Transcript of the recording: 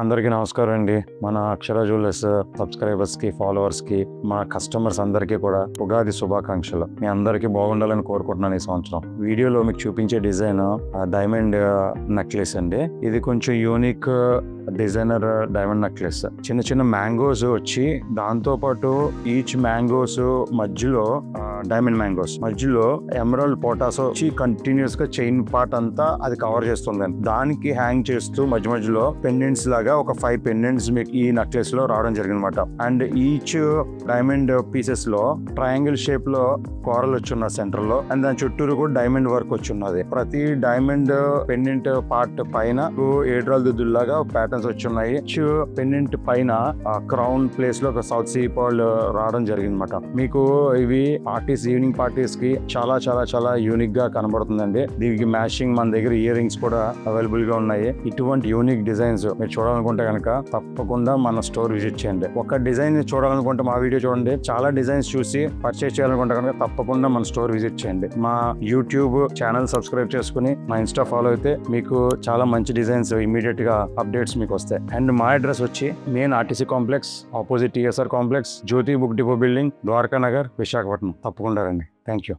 అందరికీ నమస్కారం అండి. మన అక్షర జ్యువెలర్స్ సబ్స్క్రైబర్స్కి, ఫాలోవర్స్కి, మా కస్టమర్స్ అందరికీ కూడా ఉగాది శుభాకాంక్షలు. మీ అందరికీ బాగుండాలని కోరుకుంటున్నాను ఈ సంవత్సరం. వీడియోలో మీకు చూపించే డిజైన్ డైమండ్ నెక్లెస్ అండి. ఇది కొంచెం యూనిక్ డిజైనర్ డైమండ్ నెక్లెస్. చిన్న చిన్న మ్యాంగోస్ వచ్చి దాంతో పాటు ఈచ్ మ్యాంగోస్ మధ్యలో డైమండ్ మ్యాంగోస్ మధ్యలో ఎమరాల్డ్ పోటాస్ వచ్చి కంటిన్యూస్ గా చైన్ పార్ట్ అంతా అది కవర్ చేస్తుంది. దానికి హ్యాంగ్ చేస్తూ మధ్య మధ్యలో పెండెంట్స్ లాగా ఒక 5 పెండెంట్స్ మీకు ఈ నెక్లెస్ లో రావడం జరిగిందన్నమాట. అండ్ ఈచ్ డైమండ్ పీసెస్ లో ట్రయాంగిల్ షేప్ లో కోరల్ వచ్చున్న సెంటర్ లో, అండ్ దాని చుట్టూరు కూడా డైమండ్ వర్క్ వచ్చున్నది. ప్రతి డైమండ్ పెండెంట్ పార్ట్ పైన 7 దుద్దుల్లాగా ప్యాటర్న్స్ వచ్చున్నాయి. ఈచ్ పెండెంట్ పైన క్రౌన్ ప్లేస్ లో ఒక సౌత్ సీ పర్ల్ రావడం జరిగిందన్నమాట. మీకు ఇవి ఈవినింగ్ పార్టీస్ కి చాలా చాలా చాలా యూనిక్ గా కనబడుతుందండి. దీనికి మ్యాచింగ్ మన దగ్గర ఇయర్ రింగ్స్ కూడా అవైలబుల్ గా ఉన్నాయి. ఇటువంటి యూనిక్ డిజైన్స్ మీరు చూడాలనుకుంటే కనుక తప్పకుండా మన స్టోర్ విజిట్ చేయండి. ఒక డిజైన్ చూడాలనుకుంటే మా వీడియో చూడండి. చాలా డిజైన్స్ చూసి పర్చేస్ చేయాలనుకుంటే కనుక తప్పకుండా మన స్టోర్ విజిట్ చేయండి. మా యూట్యూబ్ ఛానల్ సబ్స్క్రైబ్ చేసుకుని మా ఇన్స్టా ఫాలో అయితే మీకు చాలా మంచి డిజైన్స్ ఇమీడియట్ గా అప్డేట్స్ మీకు వస్తాయి. అండ్ మా అడ్రస్ వచ్చి main RTC complex, opposite TSR complex, Jyothi book depot building, Dwaraka Nagar, Visakhapatnam. తప్పకుండా రండి. Thank you.